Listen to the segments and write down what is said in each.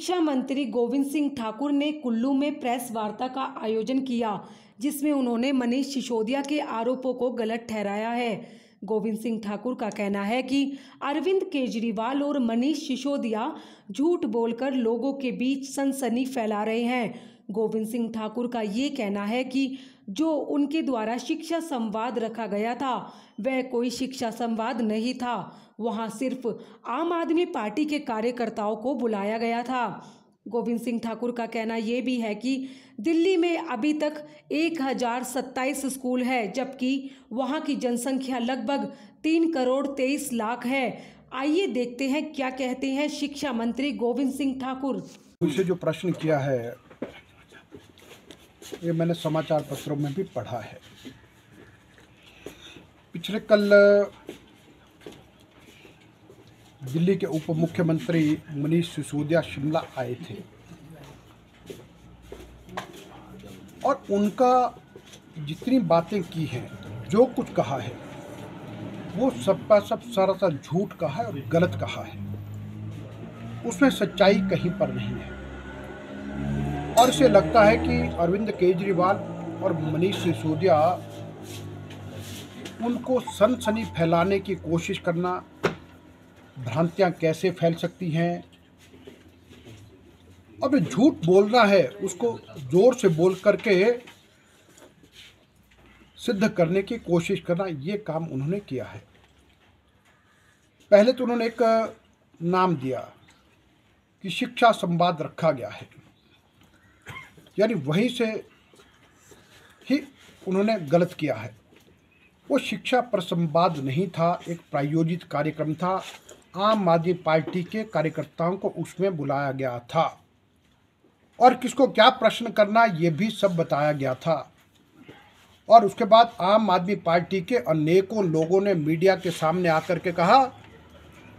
शिक्षा मंत्री गोविंद सिंह ठाकुर ने कुल्लू में प्रेस वार्ता का आयोजन किया, जिसमें उन्होंने मनीष सिसोदिया के आरोपों को गलत ठहराया है। गोविंद सिंह ठाकुर का कहना है कि अरविंद केजरीवाल और मनीष सिसोदिया झूठ बोलकर लोगों के बीच सनसनी फैला रहे हैं। गोविंद सिंह ठाकुर का ये कहना है कि जो उनके द्वारा शिक्षा संवाद रखा गया था वह कोई शिक्षा संवाद नहीं था, वहां सिर्फ आम आदमी पार्टी के कार्यकर्ताओं को बुलाया गया था। गोविंद सिंह ठाकुर का कहना यह भी है कि दिल्ली में अभी तक 1027 स्कूल है, जबकि वहां की जनसंख्या लगभग 3 करोड़ 23 लाख है। आइए देखते हैं क्या कहते हैं शिक्षा मंत्री गोविंद सिंह ठाकुर। मुझसे जो प्रश्न किया है ये मैंने समाचार पत्रों में भी पढ़ा है। पिछले कल दिल्ली के उप मुख्यमंत्री मनीष सिसोदिया शिमला आए थे और उनका जितनी बातें की हैं, जो कुछ कहा है, वो सबका सब सरासर झूठ कहा है और गलत कहा है। उसमें सच्चाई कहीं पर नहीं है और इसे लगता है कि अरविंद केजरीवाल और मनीष सिसोदिया उनको सनसनी फैलाने की कोशिश करना, भ्रांतियां कैसे फैल सकती हैं, अब झूठ बोलना है उसको जोर से बोल करके सिद्ध करने की कोशिश करना, ये काम उन्होंने किया है। पहले तो उन्होंने एक नाम दिया कि शिक्षा संवाद रखा गया है, यानी वहीं से ही उन्होंने गलत किया है। वो शिक्षा पर संवाद नहीं था, एक प्रायोजित कार्यक्रम था। आम आदमी पार्टी के कार्यकर्ताओं को उसमें बुलाया गया था और किसको क्या प्रश्न करना ये भी सब बताया गया था। और उसके बाद आम आदमी पार्टी के अनेकों लोगों ने मीडिया के सामने आकर के कहा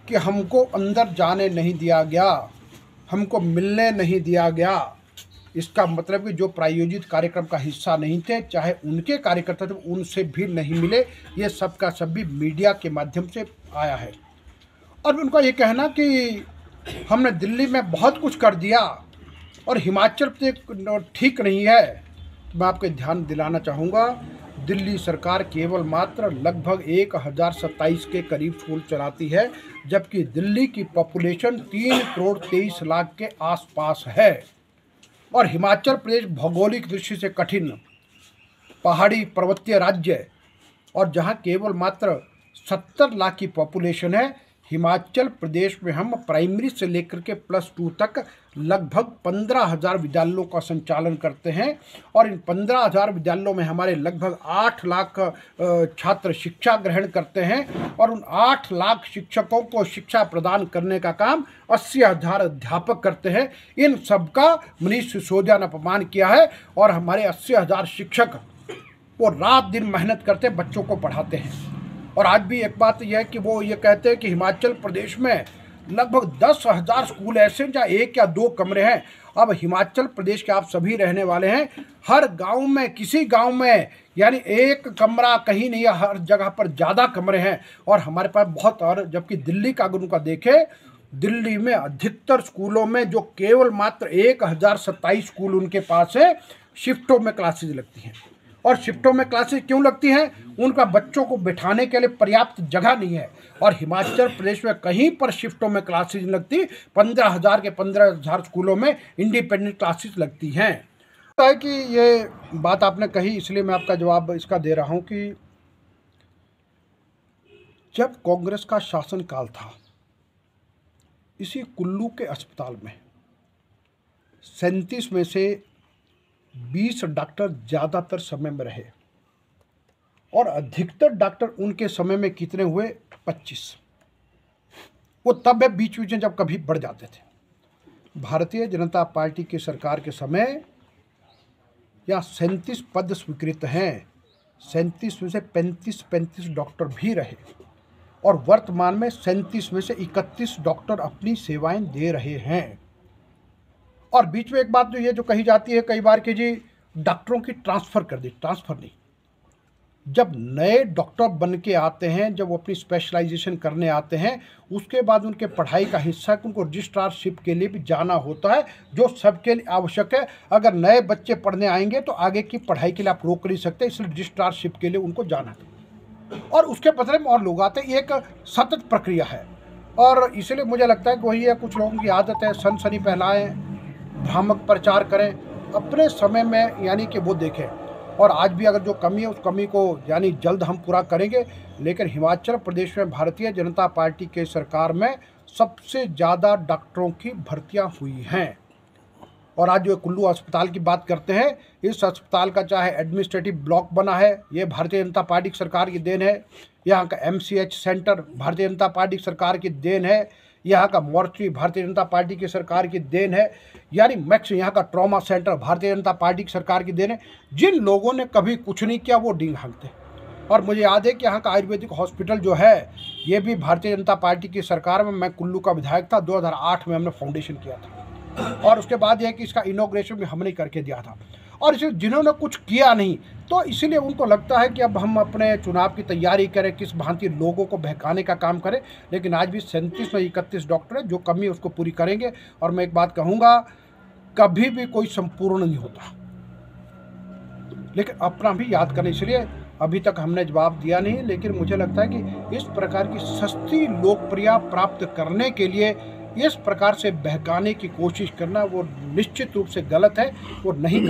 कि हमको अंदर जाने नहीं दिया गया, हमको मिलने नहीं दिया गया। इसका मतलब कि जो प्रायोजित कार्यक्रम का हिस्सा नहीं थे, चाहे उनके कार्यकर्ता थे, उनसे भी नहीं मिले। ये सब का सब भी मीडिया के माध्यम से आया है। और उनका ये कहना कि हमने दिल्ली में बहुत कुछ कर दिया और हिमाचल प्रदेश ठीक नहीं है, तो मैं आपको ध्यान दिलाना चाहूँगा, दिल्ली सरकार केवल मात्र लगभग 1027 के करीब स्कूल चलाती है, जबकि दिल्ली की पॉपुलेशन 3 करोड़ 23 लाख के आसपास है। और हिमाचल प्रदेश भौगोलिक दृष्टि से कठिन पहाड़ी पर्वतीय राज्य है और जहां केवल मात्र 70 लाख की पॉपुलेशन है। हिमाचल प्रदेश में हम प्राइमरी से लेकर के +2 तक लगभग 15,000 विद्यालयों का संचालन करते हैं और इन 15,000 विद्यालयों में हमारे लगभग 8 लाख छात्र शिक्षा ग्रहण करते हैं और उन 8 लाख शिक्षकों को शिक्षा प्रदान करने का काम 80,000 अध्यापक करते हैं। इन सबका मनीष सिसोदिया ने अपमान किया है और हमारे 80,000 शिक्षक वो रात दिन मेहनत करते बच्चों को पढ़ाते हैं। और आज भी एक बात यह है कि वो ये कहते हैं कि हिमाचल प्रदेश में लगभग 10,000 स्कूल ऐसे जहाँ 1 या 2 कमरे हैं। अब हिमाचल प्रदेश के आप सभी रहने वाले हैं, हर गांव में, किसी गांव में यानी 1 कमरा कहीं नहीं है, हर जगह पर ज़्यादा कमरे हैं और हमारे पास बहुत। और जबकि दिल्ली का अगर उनका देखें, दिल्ली में अधिकतर स्कूलों में जो केवल मात्र 1027 स्कूल उनके पास है, शिफ्टों में क्लासेज लगती हैं। और शिफ्टों में क्लासेस क्यों लगती हैं? उनका बच्चों को बिठाने के लिए पर्याप्त जगह नहीं है और हिमाचल प्रदेश में कहीं पर शिफ्टों में क्लासेस लगती। 15,000 के 15,000 स्कूलों में इंडिपेंडेंट क्लासेस लगती हैं। है कि ये बात आपने कही, इसलिए मैं आपका जवाब इसका दे रहा हूं कि जब कांग्रेस का शासनकाल था, इसी कुल्लू के अस्पताल में 37 में से 20 डॉक्टर ज़्यादातर समय में रहे और अधिकतर डॉक्टर उनके समय में कितने हुए? 25। वो तब है बीच बीच में जब कभी बढ़ जाते थे। भारतीय जनता पार्टी की सरकार के समय यहाँ 37 पद स्वीकृत हैं, 37 में से 35 डॉक्टर भी रहे और वर्तमान में 37 में से 31 डॉक्टर अपनी सेवाएं दे रहे हैं। और बीच में एक बात जो कही जाती है कई बार कि जी डॉक्टरों की ट्रांसफ़र कर दी, ट्रांसफ़र नहीं, जब नए डॉक्टर बन के आते हैं, जब वो अपनी स्पेशलाइजेशन करने आते हैं, उसके बाद उनके पढ़ाई का हिस्सा कि उनको रजिस्ट्रारशिप के लिए भी जाना होता है, जो सबके लिए आवश्यक है। अगर नए बच्चे पढ़ने आएंगे तो आगे की पढ़ाई के लिए आप रोक नहीं सकते, इसलिए रजिस्ट्रारशिप के लिए उनको जाना है। और उसके बदले में और लोग आते हैं। एक सतत प्रक्रिया है और इसलिए मुझे लगता है कि वही है, कुछ लोगों की आदत है सनसनी फैलाएं, भ्रामक प्रचार करें, अपने समय में यानी कि वो देखें। और आज भी अगर जो कमी है उस कमी को यानी जल्द हम पूरा करेंगे। लेकिन हिमाचल प्रदेश में भारतीय जनता पार्टी के सरकार में सबसे ज़्यादा डॉक्टरों की भर्तियां हुई हैं। और आज जो कुल्लू अस्पताल की बात करते हैं, इस अस्पताल का चाहे एडमिनिस्ट्रेटिव ब्लॉक बना है, ये भारतीय जनता पार्टी की सरकार की देन है। यहाँ का MCH centre Bharatiya Janata party की सरकार की देन है। यहाँ का मोर्चरी भारतीय जनता पार्टी की सरकार की देन है। यानी मैक्स यहाँ का trauma centre Bharatiya Janata party की सरकार की देन है। जिन लोगों ने कभी कुछ नहीं किया वो डींग हाँकते। और मुझे याद है कि यहाँ का आयुर्वेदिक हॉस्पिटल जो है ये भी भारतीय जनता पार्टी की सरकार में, मैं कुल्लू का विधायक था, 2008 में हमने फाउंडेशन किया था। और उसके बाद यह कि इसका इनॉग्रेशन भी हमने करके दिया था। और इसे जिन्होंने कुछ किया नहीं तो इसीलिए उनको लगता है कि अब हम अपने चुनाव की तैयारी करें, किस भांति लोगों को बहकाने का काम करें। लेकिन आज भी 37 में 31 डॉक्टर है, जो कमी है उसको पूरी करेंगे। और मैं एक बात कहूँगा, कभी भी कोई संपूर्ण नहीं होता, लेकिन अपना भी याद करें। इसलिए अभी तक हमने जवाब दिया नहीं, लेकिन मुझे लगता है कि इस प्रकार की सस्ती लोकप्रियता प्राप्त करने के लिए इस प्रकार से बहकाने की कोशिश करना वो निश्चित रूप से गलत है, वो नहीं